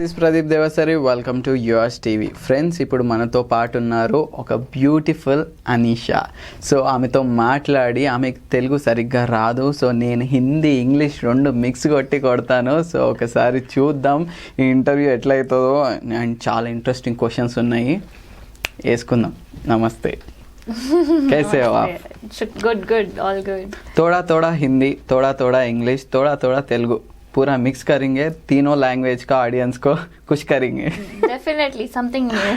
This Pradeep Devasari welcome to yours TV. Friends, ఇప్పుడు మనతో పాటు ఉన్నారు ఒక బ్యూటిఫుల్ అనీషా. సో ఆమెతో మాట్లాడి, ఆమెకు తెలుగు సరిగ్గా రాదు, సో నేను హిందీ ఇంగ్లీష్ రెండు మిక్స్ కొడతాను. సో ఒకసారి చూద్దాం ఈ ఇంటర్వ్యూ ఎట్లయితుందో. అండ్ చాలా ఇంట్రెస్టింగ్ క్వశ్చన్స్ ఉన్నాయి, వేసుకుందాం. నమస్తే. कैसे हो आप? Good all good. थोड़ा थोड़ा हिंदी, थोड़ा थोड़ा इंग्लिश, थोड़ा थोड़ा तेलुगु, पूरा मिक्स करेंगे. तीनों लैंग्वेज का ऑडियंस को कुछ करेंगे. Definitely something new.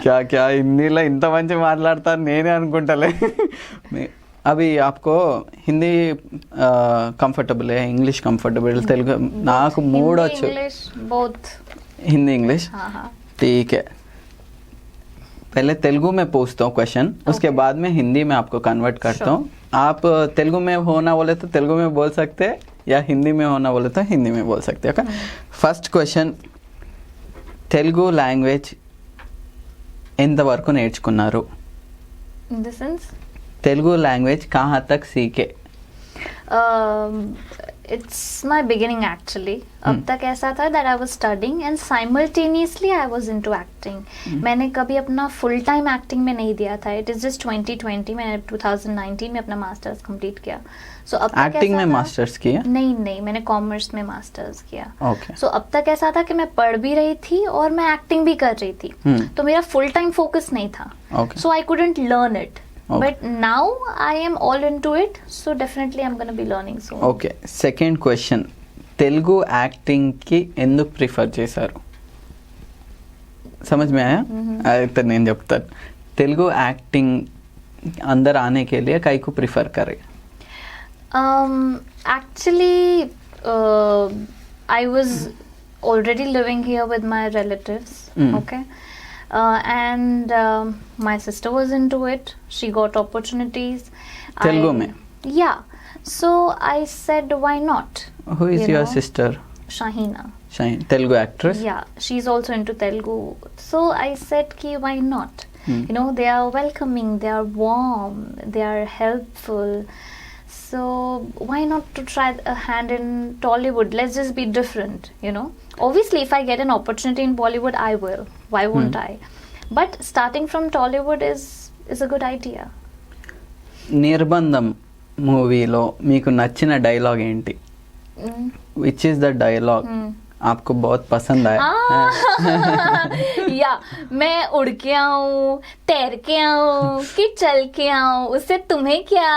क्या क्या हिंदीలో ఇంత మంచి మాట్లాడతాను నేనే అనుకుంటలే. अभी आपको हिंदी कंफर्टेबल है, इंग्लिश कंफर्टेबल, तेलुगु నాకు మూడు వచ్చు. English both. हिंदी इंग्लिश हाँ. ठीक है. पहले तेलुगु में पूछता हूँ क्वेश्चन, उसके बाद में हिंदी में आपको कन्वर्ट करता हूँ. आप तेलुगु में होना बोले तो तेलुगु में बोल सकते हैं, या हिंदी में होना बोले तो हिंदी में बोल सकते हैं. ఫస్ట్ క్వశ్చన్, తెలుగు లాంగ్వేజ్ ఎంతవరకు నేర్చుకున్నారు? In the sense? Telugu language कहाँ तक सीखे? It's my beginning actually. अब तक ऐसा था that I was studying and simultaneously I was into acting. मैंने कभी अपना full time acting में नहीं दिया था. It is just 2020 मैंने 2019 में अपना मास्टर्स कंप्लीट किया. So अब तक एक्टिंग में मास्टर्स किया? नहीं, मैंने कॉमर्स में मास्टर्स किया. Okay. So अब तक ऐसा था कि मैं पढ़ भी रही थी और मैं एक्टिंग भी कर रही थी. तो मेरा फुल टाइम फोकस नहीं था. Okay. So I couldn't learn it. Okay. But now I am all into it, so definitely I'm going to be learning soon. Okay. Second question, Telugu acting కి ఎందుకు ప్రిఫర్ చేశారు? समझ में आया? అయితే నేను చెప్తాను. తెలుగు యాక్టింగ్ अंदर आने के लिए काई को प्रिफर करें? Actually, I was already living here with my relatives. Okay. And my sister was into it. She got opportunities. Telugu mein? Yeah. So I said, why not? Who is your sister? Shahina. Shaheen, Telugu actress? Yeah, she's also into Telugu. So I said, ki why not? You know, they are welcoming, they are warm, they are helpful. So why not to try a hand in Tollywood? Let's just be different, you know. Obviously, if I get an opportunity in Bollywood, I will. Why won't I? But starting from Tollywood is a good idea. నిర్బంధం మూవీలో మీకు నచ్చిన dialogue ఏంటి? Which is the dialogue आपको बहुत पसंद आया? या मैं उड़ के आऊं, तैर के आऊं, कि चल के आऊं, उससे तुम्हें क्या,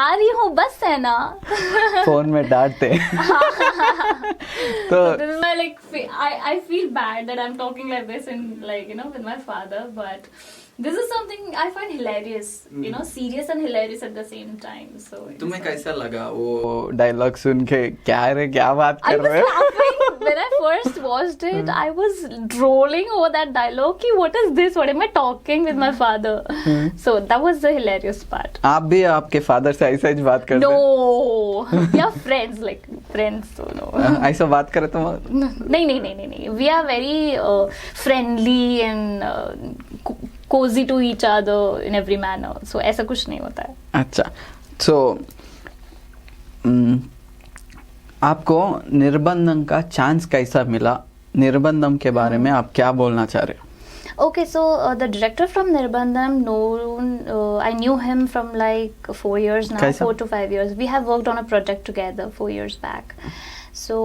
आ रही हूँ बस है ना. फोन में डांटते. तो this is my like I feel bad that I'm talking like this in like you know with my father, but this is something I find hilarious, you know, serious and hilarious at the same time. So तुम्हें कैसा लगा वो dialogue सुन के? क्या बात कर रहे हो? When I first watched it, I was drooling over that dialogue. Ki, what is this? What am I talking with my father? So that was the hilarious part. आप भी आपके फादर से ऐसा ही बात करते? No, we are friends, like friends. So no. ऐसा बात करे तो? नहीं. We are very friendly and cozy to each other in every manner. So ऐसा कुछ नहीं होता है. अच्छा. So आपको निर्बंधम का चांस कैसा मिला? निर्बंधम के बारे में आप क्या बोलना चाह रहे हो? Okay, so the director from Nirbandham, I knew him from like 4 years now, Kaisa? 4 to 5 years. We have worked on a project together 4 years back. So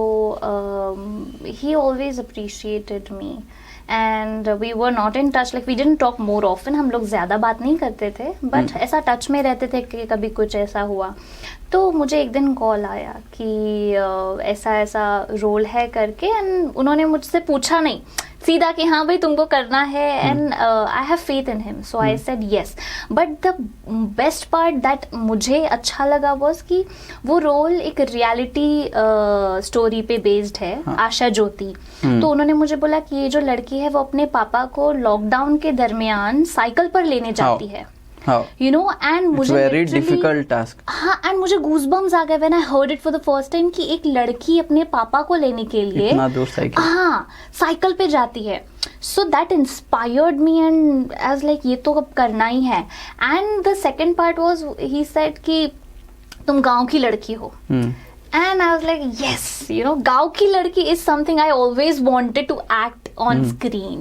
he always appreciated me. And we were not in touch, like we didn't talk more often. हम लोग ज़्यादा बात नहीं करते थे, but ऐसा touch में रहते थे कि कभी कुछ ऐसा हुआ तो मुझे एक दिन कॉल आया कि ऐसा रोल है करके. एंड उन्होंने मुझसे पूछा नहीं, सीधा कि हाँ भाई तुमको करना है. And I have faith in him, so I said yes. But the best part that मुझे अच्छा लगा वाज कि वो रोल एक रियलिटी स्टोरी पे बेस्ड है. आशा ज्योति. तो उन्होंने मुझे बोला कि ये जो लड़की है वो अपने पापा को लॉकडाउन के दरमियान साइकिल पर लेने जाती है. You know, and मुझे very difficult task. हाँ, and मुझे goosebumps आ गए when I heard it for the first time कि एक लड़की अपने पापा को लेने के लिए इतना दूर साइकिल, हाँ, साइकिल पे जाती है. So that inspired me and I was like ये तो अब करना ही है. And the second part was he said कि तुम गांव की लड़की हो. And I was like, yes, you know, गाँव की लड़की is something I always wanted to act on screen.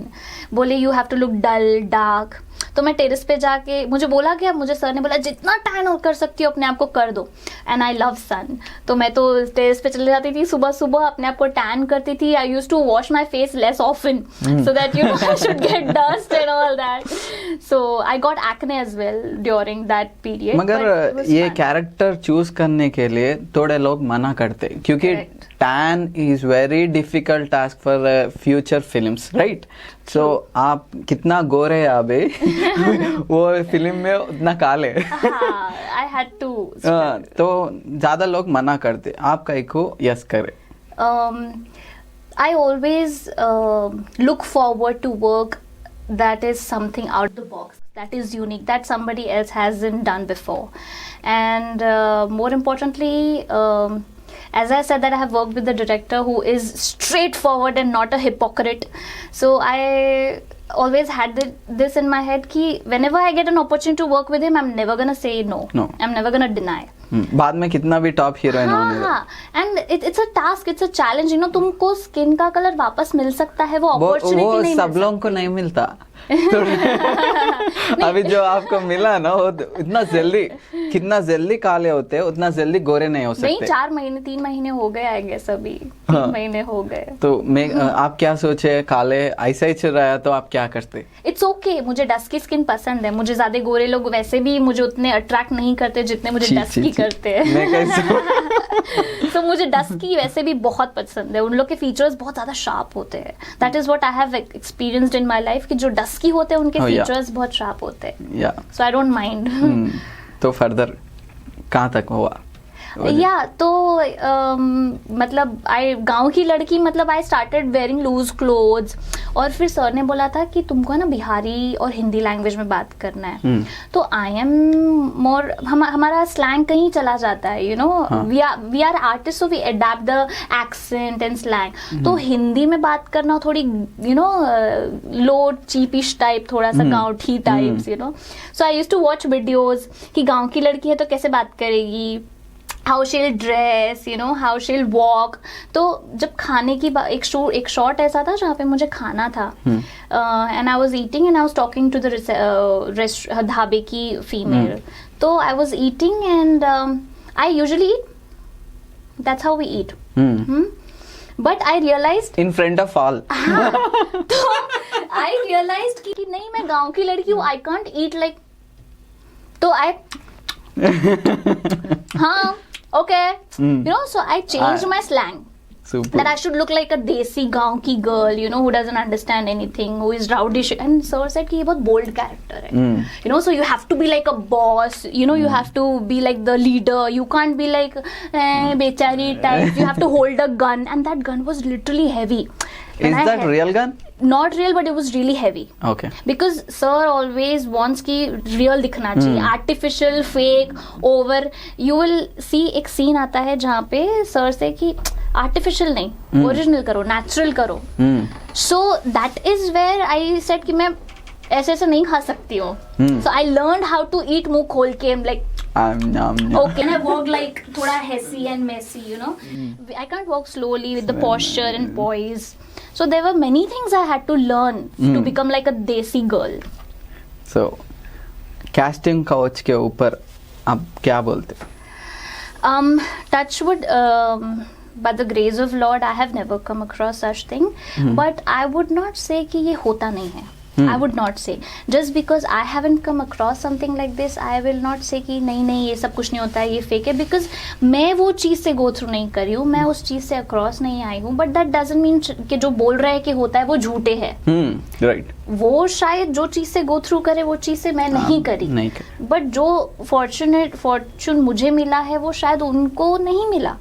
बोले you have to look dull, dark. तो मैं टेरेस पे जाके, मुझे बोला गया, मुझे सर ने बोला जितना टैन कर सकती हो अपने आप को कर दो. एंड आई लव सन, तो मैं तो टेरेस पे चले जाती थी सुबह सुबह, अपने आप को टैन करती थी. I used to wash my face less often so that you know I should get dust and all that. So I got acne as well during that period. मगर ये कैरेक्टर चूज करने के लिए थोड़े लोग मना करते हैं, क्योंकि tan is very difficult task for future films, right? So आप कितना गोरे हैं अभी वो फिल्म में उतना काले. I had to. तो ज्यादा लोग मना करते, आप कहीं को यस करे. I always look forward to work that is something out of the box, that is unique, that somebody else hasn't done before. And more importantly, as I said, that I have worked with the director who is straightforward and not a hypocrite. So I always had this in my head कि whenever I get an opportunity to work with him, I'm never gonna say no. I'm never gonna deny. बाद में कितना भी top heroine होने दो. And it's a task, it's a challenge. You know, तुमको skin का colour वापस मिल सकता है, वो अपॉर्चुनिटी नहीं सब लोगों को नहीं मिलता. अभी जो आपको मिला ना, वो इतना जल्दी, कितना जल्दी काले होते हैं उतना जल्दी गोरे नहीं हो सकते. नहीं, 4 महीने 3 महीने हो गए आई गेस, अभी 3 महीने हो गए. तो मैं आप क्या सोचे, काले ऐसा ही चल रहा है तो आप क्या करते? इट्स ओके, मुझे डस्की स्किन पसंद है. मुझे ज्यादा गोरे लोग वैसे भी मुझे उतने अट्रैक्ट नहीं करते जितने मुझे डस्की करते हैं. मैं कैसे तो मुझे डस्की वैसे भी बहुत पसंद है. उन लोग के फीचर्स बहुत ज्यादा शार्प होते हैं. That is what I have experienced in my life कि जो डस्की होते हैं उनके फीचर्स बहुत शार्प होते हैं. सो आई डोंट माइंड. तो फर्दर कहाँ तक हुआ? तो मतलब आई गांव की लड़की, मतलब I started wearing loose clothes. और फिर सर ने बोला था कि तुमको ना बिहारी और हिंदी लैंग्वेज में बात करना है. तो आई एम मोर, हमारा स्लैंग कहीं चला जाता है, you know, we are artist, so we adapt the accent and slang. तो हिंदी में बात करना थोड़ी, you know, low cheapish type, थोड़ा सा गाँवठी types, you know. So I used to watch videos कि गाँव की लड़की है तो कैसे बात करेगी, how she'll dress, you know, how she'll walk. तो जब खाने की एक शॉट ऐसा था जहाँ पे मुझे खाना था, and I was eating and I was talking to the ढाबे की फीमेल. तो I was eating and I usually eat. That's how we eat. But I realized in front of all. तो I realized कि नहीं, मैं गाँव की लड़की हूँ, I can't eat like. तो I हाँ, okay, you know, so I changed my slang. Super. That I should look like a desi गाँव की girl, you know, who doesn't understand anything, who is rowdy. And sir said कि ये बहुत bold character है, you know, so you have to be like a boss, you know, you have to be like the leader. You can't be like बेचारी type. You have to hold a gun, and that gun was literally heavy. Is that real gun? Not real, but it was really heavy. Okay. Because sir always wants कि real दिखना चाहिए. Artificial, fake, over. You will see एक scene आता है जहाँ पे sir से कि artificial नहीं, original करो, natural करो. So that is where I said कि मैं ऐसे नहीं खा सकती हूँ. So I learned how to eat मुंह खोल के, like okay, and I walked like थोड़ा hessy and messy, you know. I can't walk slowly with the posture and poise. So there were many things I had to learn to become like a desi girl. So casting couch के ऊपर आप क्या बोलते? Touchwood, by the grace of Lord, I have never come across such thing. But I would not say कि ये होता नहीं है. I would not say. Just because I haven't come across something like this, I will not say कि नहीं ये सब कुछ नहीं होता है, ये फेक है. Because मैं वो चीज़ से go through नहीं करी हूँ, मैं उस चीज़ से across नहीं आई हूँ. But that doesn't mean कि जो बोल रहा है कि होता है वो झूठे है. Right. वो शायद जो चीज़ से go through करे वो चीज़ से मैं नहीं करी. But जो fortune मुझे मिला है वो शायद उनको नहीं मिला.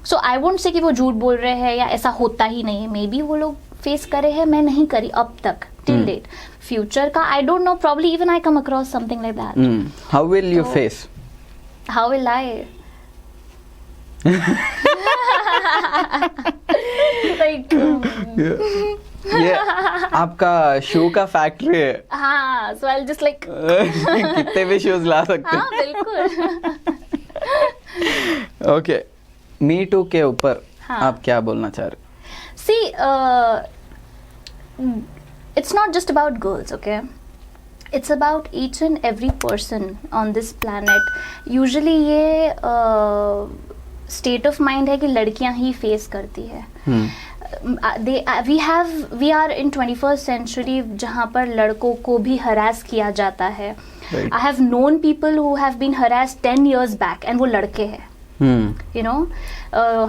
So I won't say कि वो झूठ बोल रहे हैं या ऐसा होता ही नहीं है. Maybe वो लोग फेस करे हैं, मैं नहीं करी अब तक. Till date. Future का I don't know, probably even I come across something like that. How will you face? How will I? Like ये आपका शू का फैक्ट्री है. हाँ, so I'll just like कितने भी शूज ला सकते. हाँ बिल्कुल. Okay. मी टू के ऊपर हाँ. आप क्या बोलना चाह रहे? See, it's not just about girls, okay? It's about each and every person on this planet. Usually ये state of mind है कि लड़कियां ही face करती है. we are in 21st century जहाँ पर लड़कों को भी harass किया जाता है. Right. I have known people who have been harassed 10 years back and वो लड़के हैं. You know,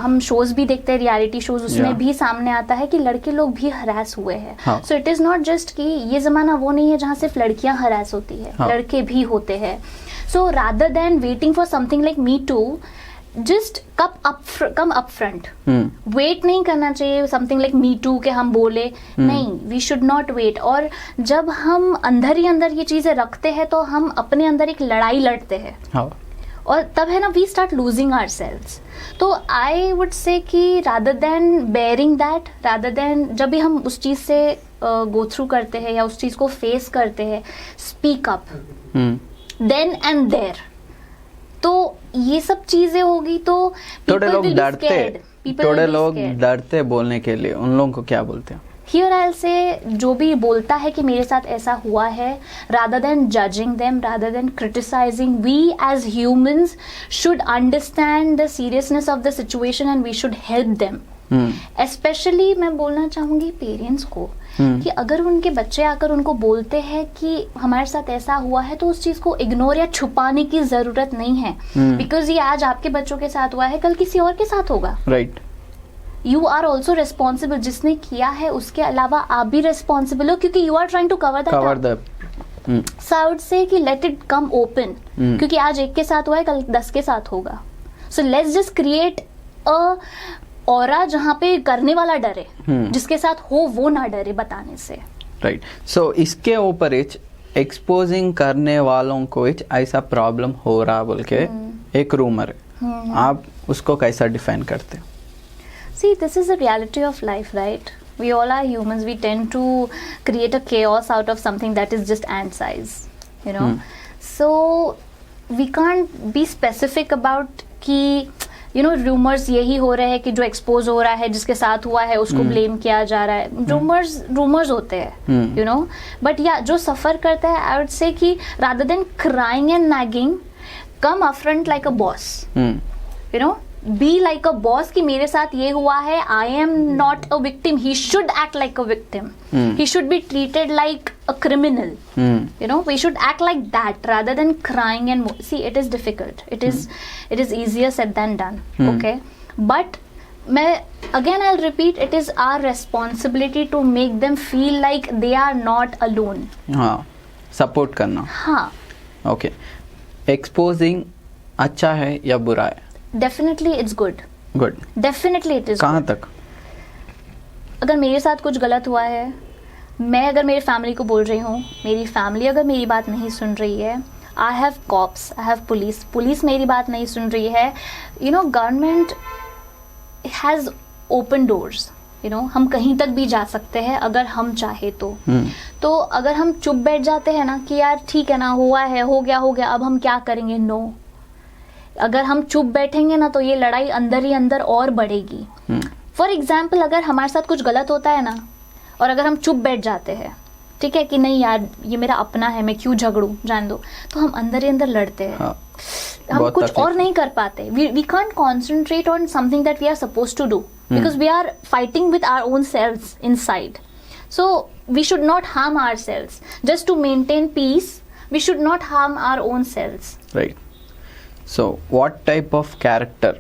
हम शोज भी देखते हैं, रियलिटी शोज, उसमें भी सामने आता है कि लड़के लोग भी हरास हुए हैं. So it is not just कि ये जमाना वो नहीं है जहाँ सिर्फ लड़कियां हरास होती है, लड़के भी होते हैं. So rather than waiting for something like me to, just come up front. Wait नहीं करना चाहिए समथिंग लाइक मी टू के हम बोले, नहीं, वी शुड नॉट वेट. और जब हम अंदर ही अंदर ये चीजें रखते हैं तो हम अपने अंदर एक लड़ाई लड़ते हैं. और तब है ना, we start losing our selves. तो आई वुड से कि rather than bearing that, rather than जब भी हम उस चीज से गो थ्रू करते हैं या उस चीज को फेस करते हैं, speak up then and there. तो ये सब चीजें होगी तो थोड़े लोग डरते बोलने के लिए, उन लोगों को क्या बोलते हैं? Here I'll say, जो भी बोलता है कि मेरे साथ ऐसा हुआ है, rather than judging them, rather than criticizing, we as humans should understand the seriousness of the situation and we should help them. Especially मैं बोलना चाहूंगी पेरेंट्स को कि अगर उनके बच्चे आकर उनको बोलते हैं कि हमारे साथ ऐसा हुआ है, तो उस चीज को इग्नोर या छुपाने की जरूरत नहीं है. बिकॉज ये आज आपके बच्चों के साथ हुआ है, कल किसी और के साथ होगा. Right. You are also responsible. जिसने किया है उसके अलावा आप भी रिस्पॉन्सिबल हो, क्योंकि you are trying to cover that. So I would say कि लेट इट कम ओपन, क्योंकि आज एक के साथ हुआ है, कल 10 के साथ होगा. So let's just create a aura जहाँ पे करने वाला डरे, जिसके साथ हो वो ना डरे बताने से. राइट. सो इसके ऊपर एक्सपोजिंग करने वालों को ऐसा प्रॉब्लम हो रहा बोल के एक रूमर है, आप उसको कैसा डिफाइन करते? See, this is the reality of life, right? We all are humans. We tend to create a chaos out of something that is just ant size, you know. So we can't be specific about कि you know rumors यही हो रहे हैं कि जो expose हो रहा है, जिसके साथ हुआ है उसको blame किया जा रहा है. Rumors होते हैं, you know. But yeah, जो suffer करता है, I would say कि rather than crying and nagging, come upfront like a boss, you know. Be like a boss कि मेरे साथ ये हुआ है, I am not a victim. He should act like a victim. He should be treated like a criminal. You know, we should act like that rather than crying and see, it is difficult. It is easier said than done. Okay, but again I'll repeat, it is our responsibility to make them feel like they are not alone. हाँ, support करना. हाँ. Okay. Exposing अच्छा है या बुरा है? Definitely it's good. Good. Definitely it is. कहाँ तक? अगर मेरे साथ कुछ गलत हुआ है, मैं अगर मेरी फैमिली को बोल रही हूँ, मेरी फैमिली अगर मेरी बात नहीं सुन रही है, I have cops, I have police, police मेरी बात नहीं सुन रही है, you know, government has open doors, you know, हम कहीं तक भी जा सकते हैं अगर हम चाहे तो. तो अगर हम चुप बैठ जाते हैं ना कि यार ठीक है ना, हुआ है, हो गया, अब हम क्या करेंगे, नो. अगर हम चुप बैठेंगे ना तो ये लड़ाई अंदर ही अंदर और बढ़ेगी. फॉर एग्जाम्पल, अगर हमारे साथ कुछ गलत होता है ना और अगर हम चुप बैठ जाते हैं, ठीक है कि नहीं यार ये मेरा अपना है, मैं क्यों झगड़ू, जान दो, तो हम अंदर ही अंदर लड़ते हैं. हम कुछ और नहीं कर पाते. We can't concentrate on something that we are suppose to do because we are fighting with our own selves inside. So we should not harm our selves just to maintain peace. We should not harm our own selves. Right. So what type of character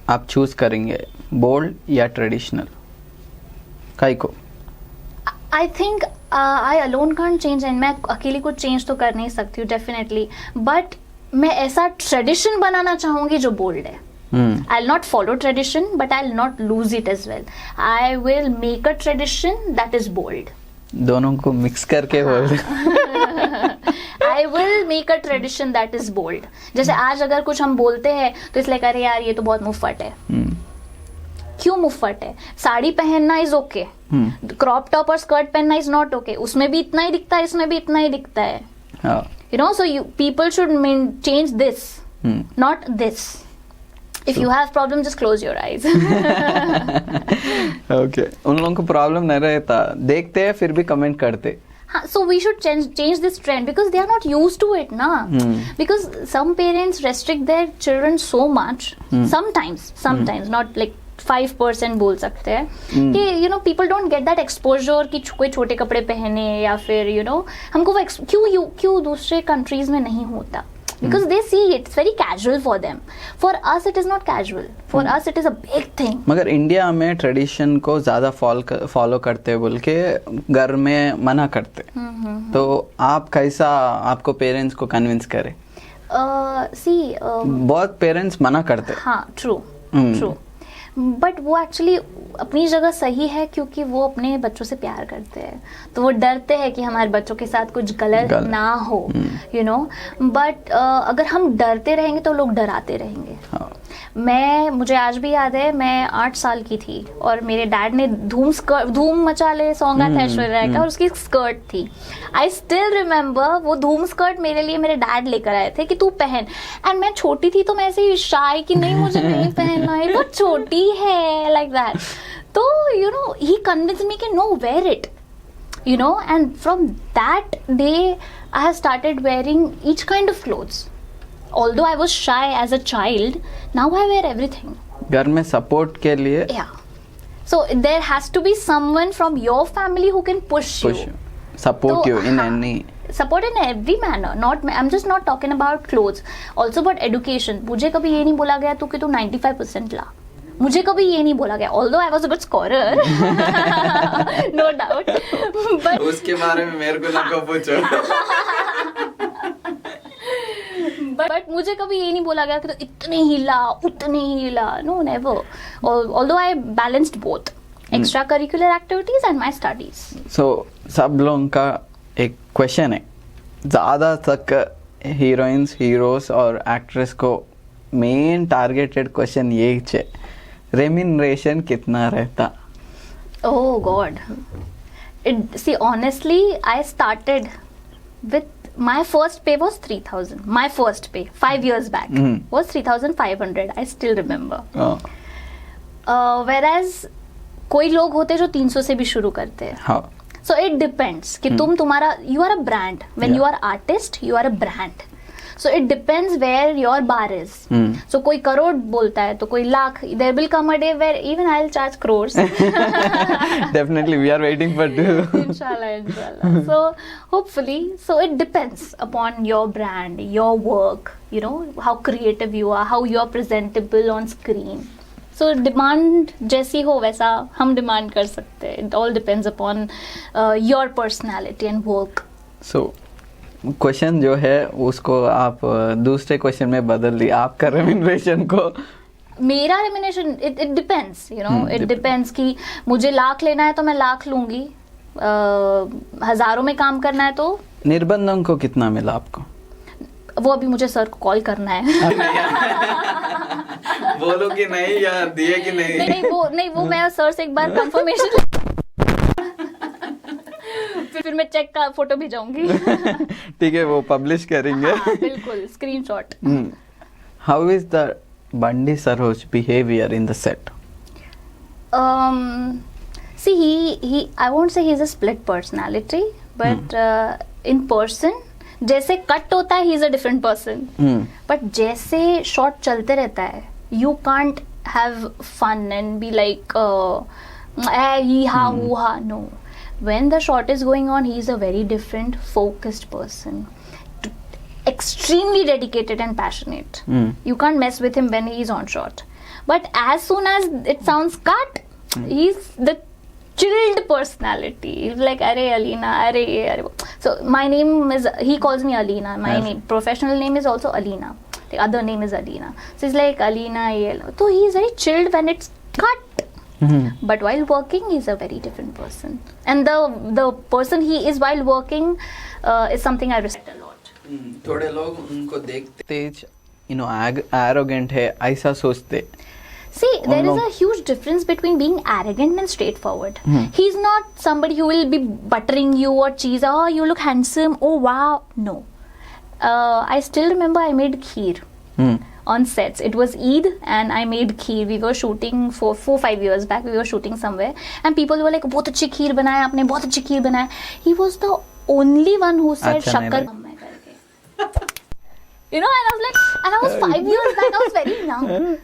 आप choose करेंगे, bold या traditional? काई को? I think I alone can't change, and मैं अकेली कुछ change तो कर नहीं सकती हूँ डेफिनेटली, बट मैं ऐसा ट्रेडिशन बनाना चाहूंगी जो बोल्ड है. I will not follow tradition but I will not lose it as well. I will make a tradition that is bold. दोनों को मिक्स करके बोल. I will make a tradition that is bold. जैसे आज अगर कुछ हम बोलते हैं तो इसलिए अरे यार ये तो बहुत मुफ्फट है. क्यों मुफ्फट है? साड़ी पहनना इज ओके, क्रॉप टॉप और स्कर्ट पहनना इज नॉट ओके. उसमें भी इतना ही दिखता है, इसमें भी इतना ही दिखता है. You know, so people should change this, not this. If you have problem, just close your eyes. Okay उन लोगों को प्रॉब्लम नहीं रहता, देखते हैं फिर भी कमेंट करते. हाँ, so we should change this trend because they are not used to it na. Because some parents restrict their children so much. Sometimes not like 5% बोल सकते हैं कि you know people don't get that exposure कि कोई छोटे कपड़े पहने या फिर you know हमको वो क्यों दूसरे countries में नहीं होता. Because they see it's very casual for them. For us it is not casual. For us it is a big thing. मगर इंडिया में ट्रेडिशन को ज़्यादा फॉलो करते बोल के घर में मना करते. तो आप कैसा आपको पेरेंट्स को कन्विंस करें? बहुत पेरेंट्स मना करते. हाँ, ट्रू. बट वो एक्चुअली अपनी जगह सही है क्योंकि वो अपने बच्चों से प्यार करते हैं, तो वो डरते हैं कि हमारे बच्चों के साथ कुछ गलत ना हो, यू नो. बट अगर हम डरते रहेंगे तो लोग डराते रहेंगे. हाँ. मुझे आज भी याद है, मैं 8 साल की थी और मेरे डैड ने धूम मचा ले सॉन्ग आता ऐश्वर्या राय का और उसकी स्कर्ट थी. आई स्टिल रिमेम्बर वो धूम स्कर्ट मेरे लिए मेरे डैड लेकर आए थे कि तू पहन. एंड मैं छोटी थी तो मैं ऐसे ही शाय कि नहीं मुझे नहीं पहनना है, बहुत छोटी है, लाइक दैट. तो you know he convince me कि no wear it, you know, and from that day I have started wearing each kind of clothes. Although I was shy as a child, now I wear everything. घर में support के लिए. Yeah. So there has to be someone from your family who can push you. Support you in any. Support in every manner. I'm just not talking about clothes. Also about education. मुझे कभी ये नहीं बोला गया कि तू 95% ला. मुझे कभी ये नहीं बोला गया. Although I was a good scorer, no doubt. But उसके बारे में मेरे को ना पूछो. But मुझे कभी ये नहीं बोला गया कि तो इतने ही ला, उतने ही ला. No, never. Although I balanced both extracurricular activities and my studies. So सब लोगों का एक क्वेश्चन है, ज़्यादा तक हीरोइंस, हीरोज और एक्ट्रेस को मेन टारगेटेड क्वेश्चन यही है, रेम्यूनरेशन कितना रहता? Oh God. See, honestly, I started with my first pay was 3,000. My first pay 5 years back was 3,500. I still remember. Whereas कोई लोग होते जो 300 से भी शुरू करते हैं. हाँ. So it depends कि तुम्हारा you are a brand. When you are artist, you are a brand. So it depends where your bar is. So कोई करोड़ बोलता है तो कोई lakh. There will come a day where even I'll charge crores. Definitely, we are waiting for you. Inshallah. So hopefully, so it depends upon your brand, your work. You know how creative you are, how you are presentable on screen. So demand जैसी हो वैसा हम demand कर सकते हैं. It all depends upon your personality and work. So question जो है उसको आप दूसरे क्वेश्चन में बदल दिया, आपका रेम्यूनरेशन को. मेरा remuneration it depends, you know, it depends कि मुझे लाख लेना है तो मैं लाख लूंगी, हजारों में काम करना है तो. निर्बंधों को कितना मिला आपको? वो अभी मुझे सर को कॉल करना है. बोलो कि नहीं या दिए कि नहीं. वो मैं सर से एक बार कंफर्मेशन फिर मैं चेक का फोटो भेजाऊंगी. ठीक है, वो पब्लिश करेंगे. हाँ, बिल्कुल, screenshot. How is the Bandi Saroj behaviour in the set? See, he I won't say he's a split personality, but in person जैसे कट होता है he is a different person. But जैसे शॉट चलते रहता है, you can't have fun and be like he ha woo ha. No. When the shot is going on, he is a very different, focused person, extremely dedicated and passionate. You can't mess with him when he is on shot. But as soon as it sounds cut, he's the chilled personality. He's like, "Arey Alina, arey." So my name is, he calls me Alina. My professional name is also Alina. The other name is Alina. So he's like, Alina. So he's very chilled when it's cut. But while working, he's a very different person. And the person he is while working is something I respect a lot. थोड़े लोग उनको देखते arrogant है ऐसा सोचते. See, there is a huge difference between being arrogant and straightforward. He's not somebody who will be buttering you or cheese. Oh, you look handsome. Oh, wow. No. I still remember I made kheer. on sets. It was Eid and I made kheer. We were shooting for 4-5 years back. We were shooting somewhere and people were like, बहुत अच्छी खीर बनाया आपने, बहुत अच्छी खीर बनाया. He was the only one who said अच्छा नहीं शक्कर कम है करके. You know, and I was like, and I was 5 years back, I was very young.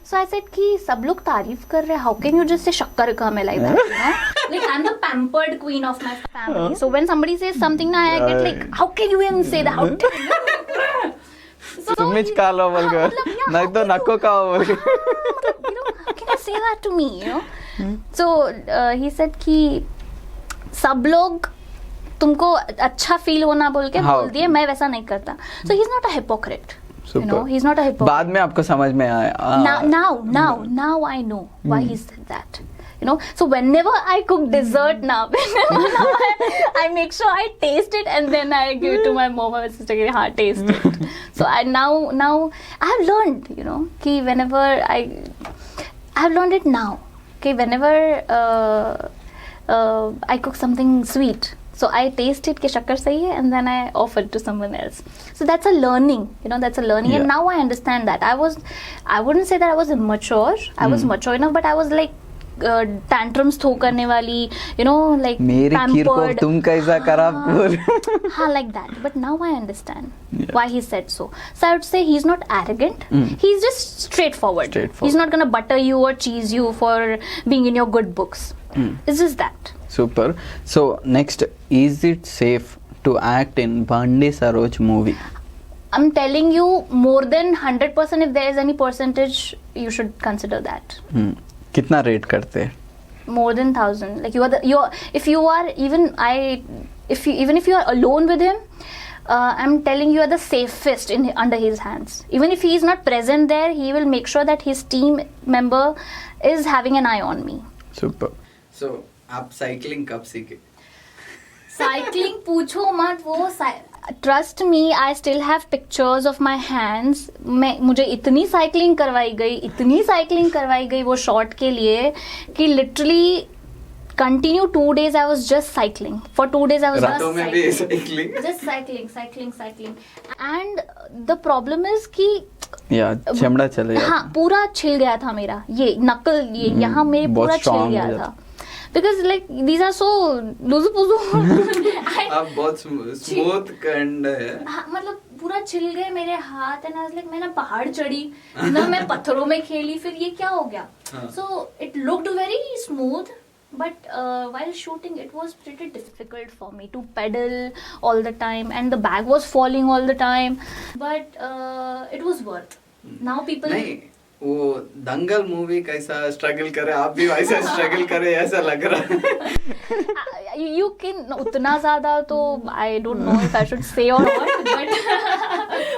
So I said कि सब लोग तारीफ कर रहे हैं, how can you just say शक्कर कम है like that, you know? Like I'm the pampered queen of my family. So when somebody says something now, I get like, how can you even say that? How can you? So तुम्हें कालो बोल के नहीं तो नको का बोल के you know, how can you say that to me, you know? So he said कि सब लोग तुमको अच्छा फील होना बोल के हाँ. बोल दिए, मैं वैसा नहीं करता. So he's not a hypocrite. You know, Super. he's not a hypocrite. बाद में आपको समझ में आया. Now I know why he said that. You know, so whenever I cook dessert now, I make sure I taste it and then I give it to my mom or sister. हाँ, taste it. So I now I have learned, you know, कि whenever I have learned it now. कि whenever I cook something sweet, so I taste it कि शक्कर सही है and then I offer it to someone else. So that's a learning, you know, that's a learning. Yeah. And now I understand that. I wouldn't say that I was immature. I was mature enough, but I was like tantrums throw करने वाली, you know, like मेरी खीर को pampered. तुम कैसा करा बोल. हाँ, like that. But now I understand why he said so. So I would say he's not arrogant. He's just straightforward. He's not gonna butter you or cheese you for being in your good books. It's just that. Super. So next, is it safe to act in Bandi Saroj movie? I'm telling you, more than 100%, if there is any percentage, you should consider that. कितना rate करते हैं? More than 1,000. Like if you are alone with him, I'm telling you, are the safest under his hands. Even if he is not present there, he will make sure that his team member is having an eye on me. Super. So आप cycling कब सीखे? Cycling पूछो मत, वो trust me, I still have pictures of my hands. मुझे इतनी cycling करवाई गई वो शॉट के लिए कि literally continue 2 days I was just cycling. For 2 days I was just cycling. And the problem is कि चमड़ा चले गया. हाँ, पूरा छिल गया था मेरा, ये नकल, ये यहाँ मेरे पूरा छिल गया था. Because like these are so लुजु-पुजु. आप बहुत स्मूथ काइंड है. हाँ, मतलब पूरा छिल गए मेरे हाथ and I was like, मैं ना पहाड़ चढ़ी ना, मैं पत्थरों में खेली, फिर ये क्या हो गया. So it looked very smooth, but while shooting it was pretty difficult for me to pedal all the time and the bag was falling all the time, but it was worth. Now people नहीं, वो दंगल movie कैसा struggle करे, आप भी वैसा struggle करे ऐसा लग रहा है. You can उतना ज़्यादा तो I don't know if I should say or not, but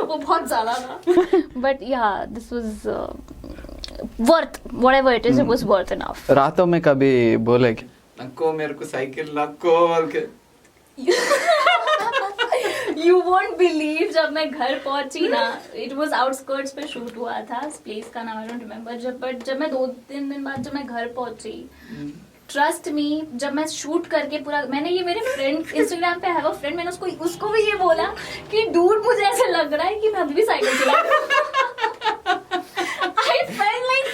वो बहुत ज़्यादा था. But yeah, this was worth whatever it is. It was worth enough. रातों में कभी बोले कि नको मेरे को साइकिल नको बोल के? You won't believe, जब मैं घर पहुंची ना, it was outskirts पे शूट हुआ था, प्लेस का नाम I don't remember. जब मैं 2-3 दिन बाद जब मैं घर पहुंची, ट्रस्ट मी, जब मैं शूट करके पूरा, मैंने ये मेरे फ्रेंड इंस्टाग्राम पे हैव अ फ्रेंड, मैंने उसको भी ये बोला कि डूड मुझे ऐसे लग रहा है कि मैं अभी भी साइकिल चला रही हूं. I felt like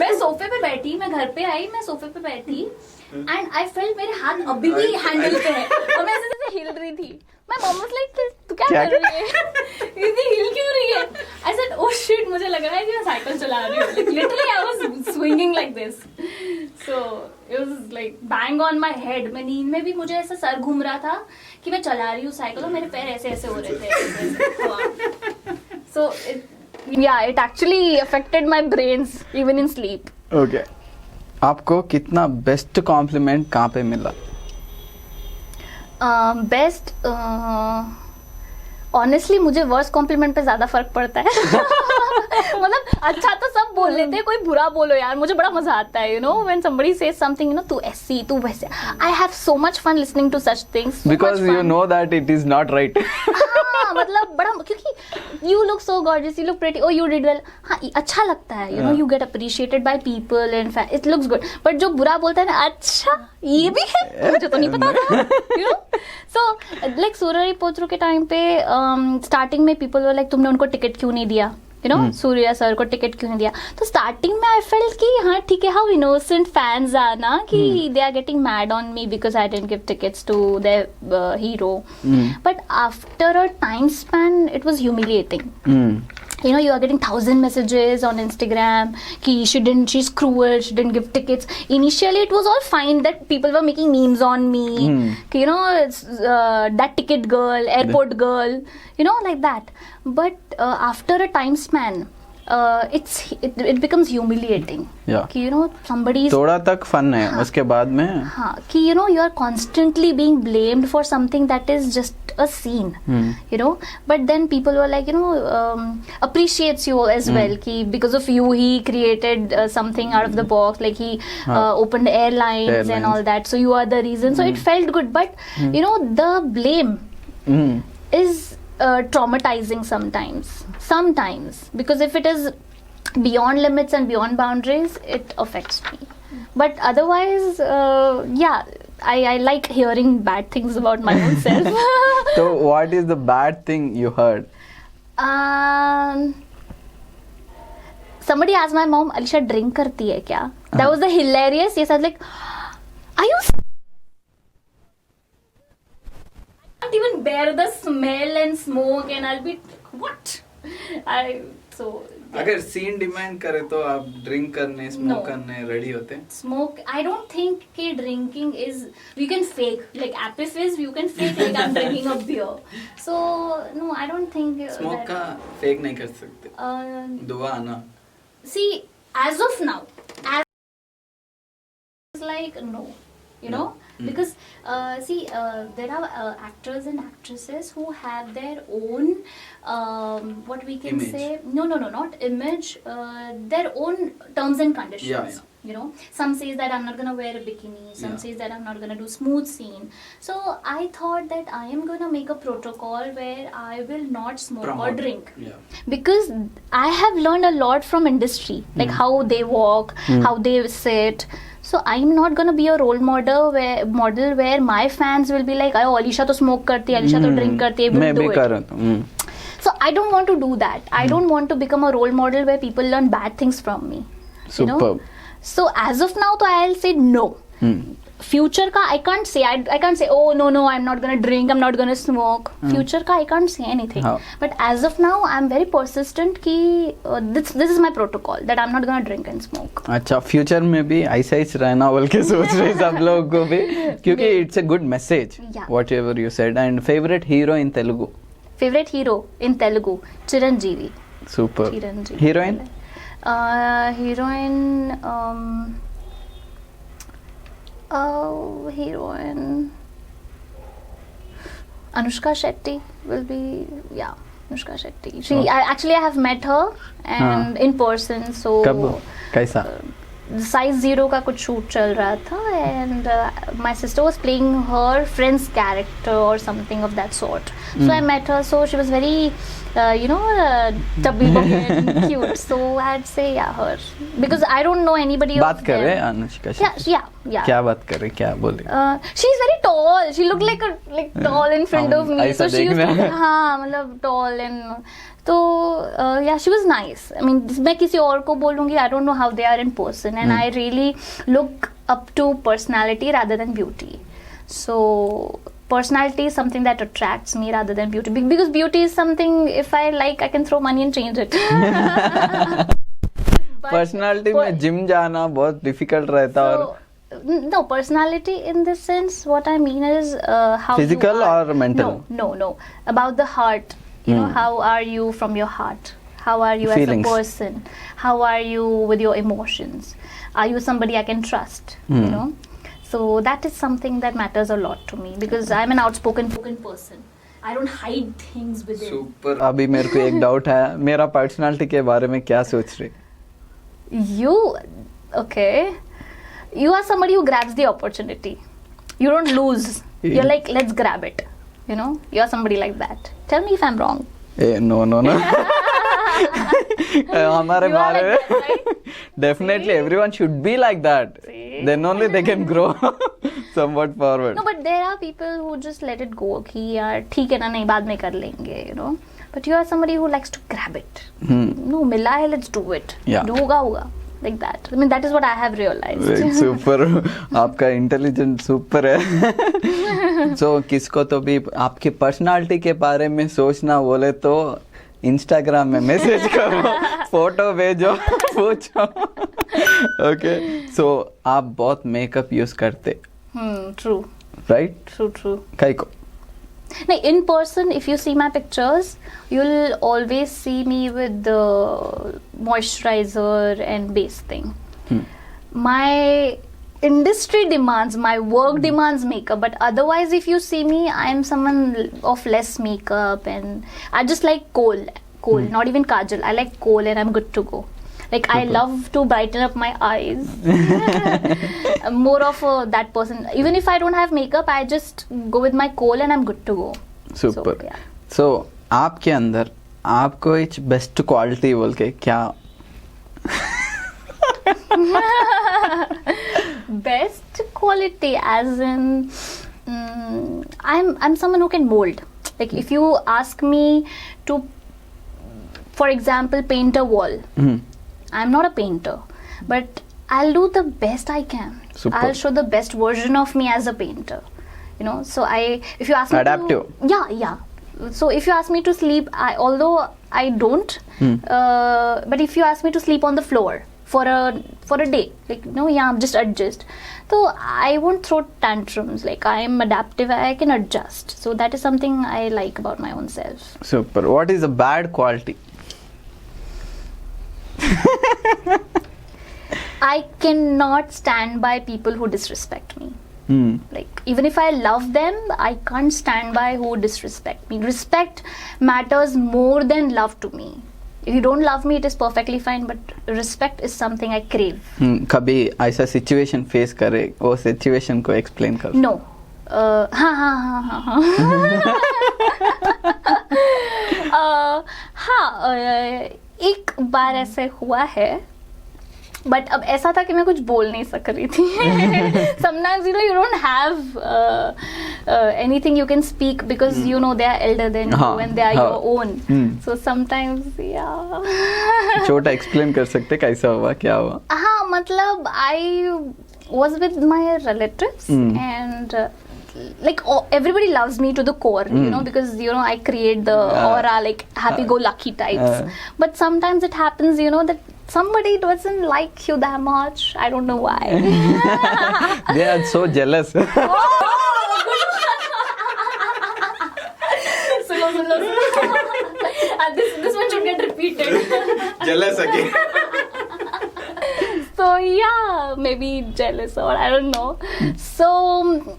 मैं सोफे पे बैठी, मैं घर पे आई, मैं सोफे पे बैठी एंड आई फेल्ट मेरे हाथ अभी भी हैंडल पे है और मैं ऐसे हिल रही थी. My mom was like, तू क्या कर रही है? इतनी हिल क्यों रही है? I said, oh shit, मुझे लग रहा है कि मैं साइकिल चला रही हूँ. Like literally I was swinging like this. So it was like bang on my head. मैं नींद में भी मुझे ऐसा सर घूम रहा था कि मैं चला रही हूँ साइकिल और मेरे पैर ऐसे ऐसे हो रहे थे. So it actually affected my brains even in sleep. Okay. आपको कितना बेस्ट कॉम्प्लीमेंट कहाँ पे मिला? बेस्ट ऑनेस्टली मुझे वर्स्ट कॉम्प्लीमेंट पे ज्यादा फर्क पड़ता है. मतलब अच्छा तो सब बोल लेते हैं, कोई बुरा बोलो यार, मुझे बड़ा मजा आता है, you know, when somebody says something, you know, तू ऐसी तू वैसे. I have so much fun listening to such things because you know that it is not right. मतलब बड़ा, क्योंकि you look so gorgeous, you look pretty, oh you did well. हाँ, अच्छा लगता है, you know, you get appreciated by people and it looks good. But जो बुरा बोलता है ना, अच्छा ये भी है, मुझे तो नहीं पता था, you know. So like सूररी Pottru के टाइम पे स्टार्टिंग में पीपल वर लाइक, तुमने उनको टिकट क्यों नहीं दिया, यू नो सूर्या सर को टिकट क्यों नहीं दिया. तो स्टार्टिंग में आई फेल्ट कि हाँ ठीक है, हाउ इनोसेंट फैंस आर ना कि they are getting mad on me because I didn't give tickets to their hero. But after a time span it was humiliating. You know, you are getting 1,000 messages on Instagram ki she's cruel, she didn't give tickets. Initially it was all fine that people were making memes on me, ki, you know, it's that ticket girl, airport girl, you know, like that. But after a time span, it becomes humiliating. Yeah. कि you know somebody is थोड़ा तक fun है, उसके बाद में हाँ कि you know you are constantly being blamed for something that is just a scene. You know, but then people were like, you know, appreciates you as well कि because of you he created something out of the box, like he opened airlines and all that, so you are the reason. So it felt good, but you know the blame is traumatizing sometimes because if it is beyond limits and beyond boundaries it affects me, but otherwise yeah, I like hearing bad things about my own self. So what is the bad thing you heard? Somebody asked my mom, Alisha drink karti hai kya? That was the hilarious. Yes, I was like, are you can't even bear the smell and smoke and I'll be what? अगर scene demand करे तो आप drink करने smoke करने ready होते हैं? Smoke, I don't think कि drinking is, you can fake, like Apifizz, you can fake like I'm drinking a beer. So no, I don't think smoke का फेक नहीं कर सकते. दुआ ना. See, as of now, as like no. You know, because see, there are actors and actresses who have their own what we can image. say. No, not image. Their own terms and conditions. Yeah. You know, some says that I'm not gonna wear a bikini. Some says that I'm not gonna do smooth scene. So I thought that I am gonna make a protocol where I will not smoke or drink. Yeah. Because I have learned a lot from industry, like how they walk, how they sit. So I'm not gonna be a role model where my fans will be like, "Oh, Alisha to smoke karti hai, Alisha to drink karti hai, will do it." So I don't want to do that. I don't want to become a role model where people learn bad things from me. Superb. You know? So as of now, I'll say no. Future ka I can't say. I can't say, oh no, I'm not gonna drink, I'm not gonna smoke. Future ka I can't say anything. But as of now, I'm very persistent कि this is my protocol that I'm not gonna drink and smoke. अच्छा, future में भी ऐसा ही रहना बोल के सोच रहे सब लोग को भी, क्योंकि it's a good message what ever you said. And favourite hero in Telugu? Favourite hero in Telugu Chiranjeevi. Super. Chiranjeevi. Heroine? Heroine Anushka Shetty will be, Anushka Shetty. I have met her and in person. So कब कैसा? Size Zero का कुछ shoot चल रहा था and my sister was playing her friend's character or something of that sort. So I met her. So she was very chubby and cute. So I'd say her because I don't know anybody else. बात कर रहे हैं Anushka Shetty? Yeah. क्या बात कर रहे, क्या बोले? She's very tall. She looked like tall in front of me. So she used to मतलब tall and तो she was nice. I mean, मैं किसी और को बोलूँगी, I don't know how they are in person, and I really look up to personality rather than beauty. So personality is something that attracts me rather than beauty, because beauty is something if I like I can throw money and change it. Personality में gym जाना बहुत difficult रहता है. और no, personality in this sense, what I mean is how physical you are. or mental? No, about the heart. You know, how are you from your heart? How are you Feelings. as a person? How are you with your emotions? Are you somebody I can trust? You know, so that is something that matters a lot to me because I'm an outspoken person. I don't hide things within. Super. अभी मेरे को एक doubt है, मेरा personality के बारे में क्या सोच रहे? You are somebody who grabs the opportunity. You don't lose. You're like, let's grab it. You know, you are somebody like that. Tell me if I'm wrong. No. हमारे बारे में definitely everyone should be like that. Then only they can grow. somewhat forward. No, but there are people who just let it go कि यार ठीक है ना, नहीं बाद में कर लेंगे, you know. But you are somebody who likes to grab it. No, मिला है, let's do it. Yeah. जो होगा होगा. Like that. I mean, that is what I have realized. Super, आपका इंटेलिजेंस सुपर है. So किसको तो भी आपकी पर्सनालिटी के बारे में सोचना बोले तो इंस्टाग्राम में मैसेज करो, फोटो भेजो, पूछो. ओके, सो आप बहुत मेकअप यूज करते. True. राइट? True. काई को? No, in person, if you see my pictures, you'll always see me with the moisturizer and base thing. My industry demands, my work demands makeup, but otherwise, if you see me, I am someone of less makeup, and I just like kohl, not even kajal. I like kohl, and I'm good to go. Like, I love to brighten up my eyes. I'm more of that person. Even if I don't have makeup, I just go with my kohl and I'm good to go. Super. So, yeah. So आपके अंदर आपको एक best quality बोल के क्या? Best quality, as in, I'm someone who can mold. Like, if you ask me to, for example, paint a wall. I'm not a painter, but I'll do the best I can. Super. I'll show the best version of me as a painter. You know, so if you ask me Adaptive. yeah. So if you ask me to sleep, although I don't, but if you ask me to sleep on the floor for a day, like, no, yeah, just adjust. So I won't throw tantrums. Like, I am adaptive. I can adjust. So that is something I like about my own self. Super. What is a bad quality? I cannot stand by people who disrespect me. Like, even if I love them, I can't stand by who disrespect me. Respect matters more than love to me. If you don't love me, it is perfectly fine, but respect is something I crave. कभी ऐसा situation face करे, वो situation को explain करो. No. एक बार ऐसे हुआ है, बट अब ऐसा था कि मैं कुछ बोल नहीं सक रही थी. Sometimes, you know, you don't have anything you can speak because you know they are elder than you and they are your own. So sometimes, yeah. छोटा एक्सप्लेन कर सकते कैसा हुआ, क्या हुआ? हाँ, मतलब I was with my relatives and like everybody loves me to the core, you know, because, you know, I create the aura, like happy-go-lucky types. But sometimes it happens, you know, that somebody doesn't like you that much. I don't know why. They are so jealous. Suno. This one should get repeated. Jealous again. So yeah, maybe jealous or I don't know. So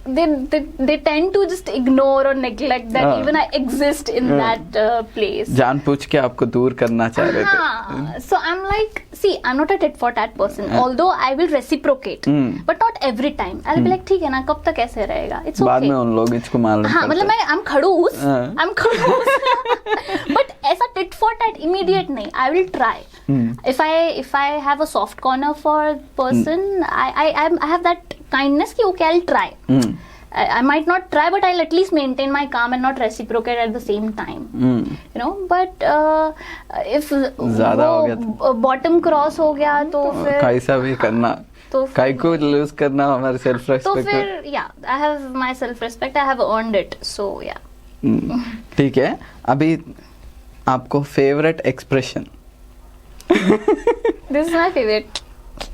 they tend to just ignore or neglect that even I exist in that place. जानबूझ के आपको दूर करना चाह रहे थे. So I'm like, see, I'm not a tit for tat person. Although I will reciprocate, but not every time. I'll be like, ठीक है ना, कब तक ऐसे रहेगा? It's okay. बाद में उन लोग इसको मालूम करते. हाँ, मतलब I'm खड़ूस. But ऐसा tit for tat immediate नहीं. I will try. If I have a soft corner for a person, I have that kindness कि okay, I'll try. I might not try, but I'll at least maintain my calm and not reciprocate at the same time. You know, but if ज़्यादा हो गया, bottom cross हो गया तो फिर कैसा भी करना, तो काई को लूज करना हमारे सेल्फ तो रेस्पेक्ट. फिर yeah, I have my self respect. I have earned it. So yeah. ठीक है. अभी आपको favourite expression? This is my favorite.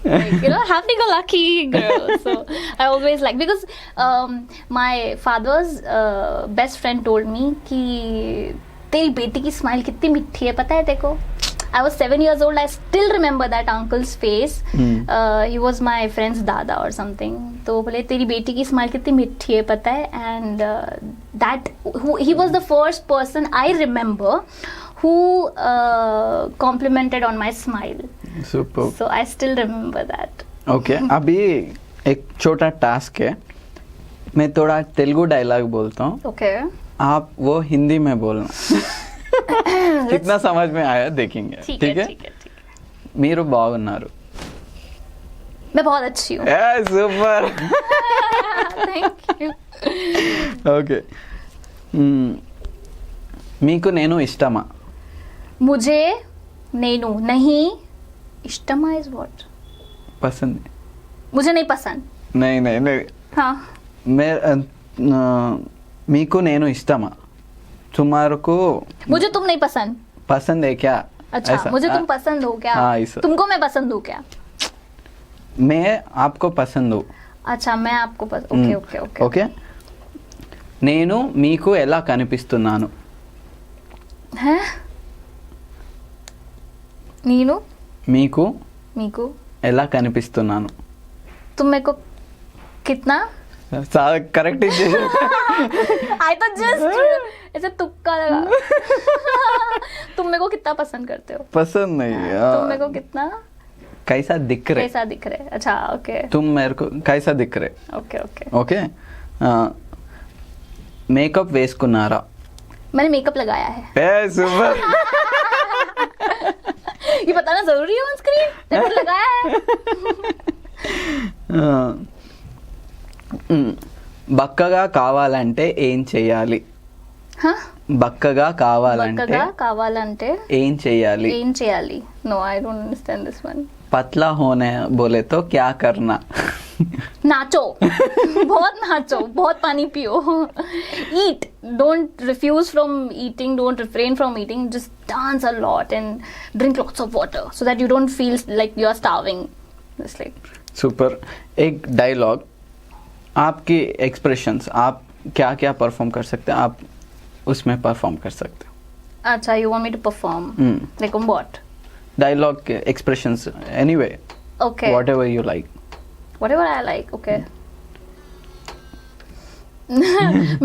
Like, you know, happy-go-lucky girl. So I always like, because my father's best friend told me कि तेरी बेटी की smile कितनी मिठी है, पता है तेको? I was 7 years old. I still remember that uncle's face. He was my friend's dada or something. तो बोले तेरी बेटी की स्माइल कितनी मिठी है, पता है? And he was the first person I remember who complimented on my smile. Super. So I still remember that. Okay. अभी एक छोटा टास्क है. मैं थोड़ा तेलुगु डायलॉग बोलता हूँ. Okay. आप वो हिंदी में बोलना. कितना समझ में आया देखेंगे. ठीक है. మీరు బాగున్నారు. मैं बहुत अच्छी हूँ. सुपर. Thank you. ఓకే, మీకు నేను ఇష్టమా? मुझे नेनू नहीं इष्टमा is what? పసంద్. मुझे नहीं पसंद. नहीं नहीं नहीं, हाँ. మీకు నేను ఇష్టమా? तुम्हारे को मुझे तुम नहीं पसंद. पसंद है क्या? अच्छा, ऐसा? मुझे तुम पसंद हो क्या? हाँ, ऐसा। तुमको मैं पसंद हूँ क्या? मैं आपको पसंद हूँ. अच्छा, मैं आपको ओके ओके ओके. ఓకే, నేను మీకు ఎలా కనిపిస్తున్నాను? हैं? नीनू మీకు मीकू ఎలా కనిపిస్తున్నాను? तुम मेरे को कितना? కరెక్ట్ ఇచ్చేసి आई तो जस्ट ऐसे तुक्का लगा. तुम मेरे को कितना पसंद करते हो? पसंद नहीं. तुम मेरे को कितना कैसा दिख रहे? कैसा दिख रहे? अच्छा ओके तुम मेरे को कैसा दिख रहे? Okay okay. ఓకే, మేకప్ వేసుకున్నారా? मैंने मेकअप लगाया है. సూపర్. ये बताना जरूरी है ऑन स्क्रीन मैंने लगाया है. బక్కగా కావాలంటే ఏం చేయాలి? हाँ బక్కగా కావాలంటే బక్కగా కావాలంటే ఏం చేయాలి? ఏం చేయాలి? No I don't understand this one. पतला होने बोले तो क्या करना? नाचो. बहुत नाचो, बहुत पानी पियो. Eat, don't refuse from eating, don't refrain from eating, just dance a lot and drink lots of water so that you don't feel like you are starving. Just like super. एक डायलॉग, आपकी expressions, आप क्या क्या perform कर सकते हैं, आप उसमें परफॉर्म कर सकते हो. अच्छा, you want me to perform like on what? Dialogue के expressions, anyway, Okay, whatever you like. whatever I like. Okay.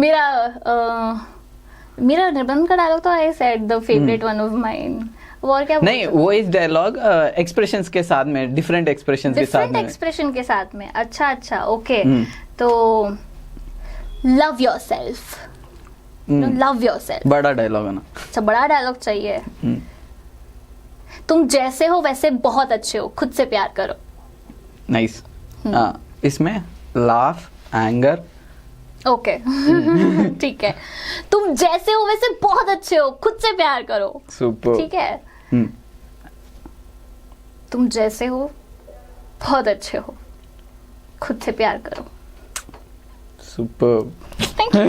मेरा मेरा निबंध का डायलॉग तो I said the favourite one of mine. और क्या नहीं, वो इस डायलॉग एक्सप्रेशंस के साथ में, डिफरेंट एक्सप्रेशंस के साथ डिफरेंट में. एक्सप्रेशन के साथ में. अच्छा अच्छा ओके. हम्म. तो लव योरसेल्फ. Love yourself. बड़ा डायलॉग है ना. अच्छा, बड़ा डायलॉग चाहिए. हम्म. तुम जैसे हो वैसे बहुत अच्छे हो, खुद से प्यार करो. नाइस. इसमें लाफ, एंगर. ओके. ठीक है. तुम जैसे हो वैसे बहुत अच्छे हो, खुद से प्यार करो. सुपर. ठीक है. तुम जैसे हो बहुत अच्छे हो, खुद से प्यार करो. Super. Thank you.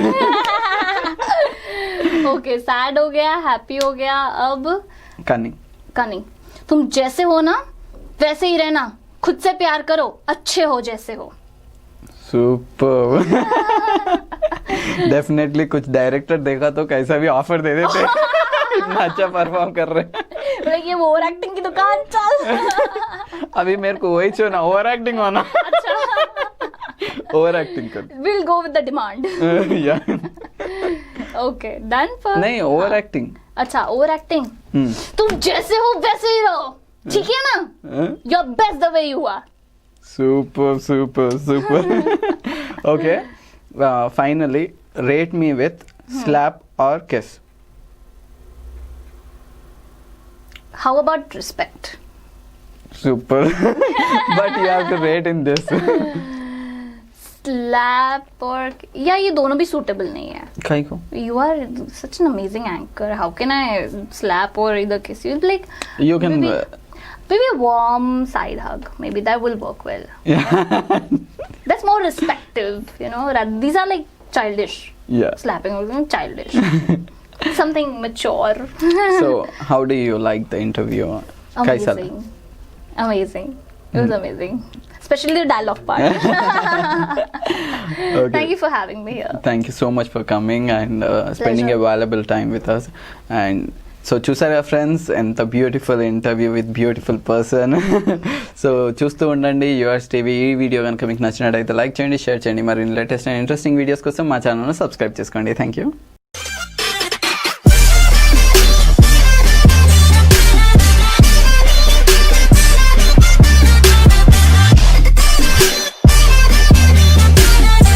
Okay, sad हो गया, हैप्पी हो गया. अब कनिंग. कनिंग. तुम जैसे हो ना वैसे ही रहना, खुद से प्यार करो, अच्छे हो जैसे हो. सुपर. डेफिनेटली कुछ डायरेक्टर देखा तो कैसा भी ऑफर दे देते. इतना अच्छा परफॉर्म कर रहे हैं. मतलब ये ओवर एक्टिंग की दुकान चल. अभी मेरे को वही छो ना, ओवर एक्टिंग होना. अच्छा, ओवर एक्टिंग कर. Will go with the demand. या ओके, डन फॉर. नहीं, ओवर एक्टिंग. अच्छा, ओवर एक्टिंग. तुम जैसे हो वैसे ही रहो, ठीक है ना? You are best the way you are. Super super super. Okay, finally rate me with slap और kiss. How about respect? Super. But you have to rate in this. Slap और या ये दोनों भी सूटेबल नहीं है. काई को? You are such an amazing anchor. How can I slap or either kiss you? Like You can. maybe a warm side hug. Maybe that will work well. That's more respective, you know. These are like childish. Yeah. Slapping or childish. Something mature. So, how do you like the interview? कैसा? Amazing. Amazing. It was amazing. Especially the dialogue part. Okay. Thank you for having me here. Thank you so much for coming and spending a Pleasure. valuable time with us. And so చూసారా friends, ఎంత beautiful interview with beautiful person. So చూస్తూ ఉండండి యూఆర్స్ TV. ఈ video కనుక మీకు నచ్చినట్టయితే like చేయండి, share చేయండి. మరి లేటెస్ట్ అండ్ ఇంట్రెస్టింగ్ వీడియోస్ కోసం మా ఛానల్ను సబ్స్క్రైబ్ చేసుకోండి. Thank you.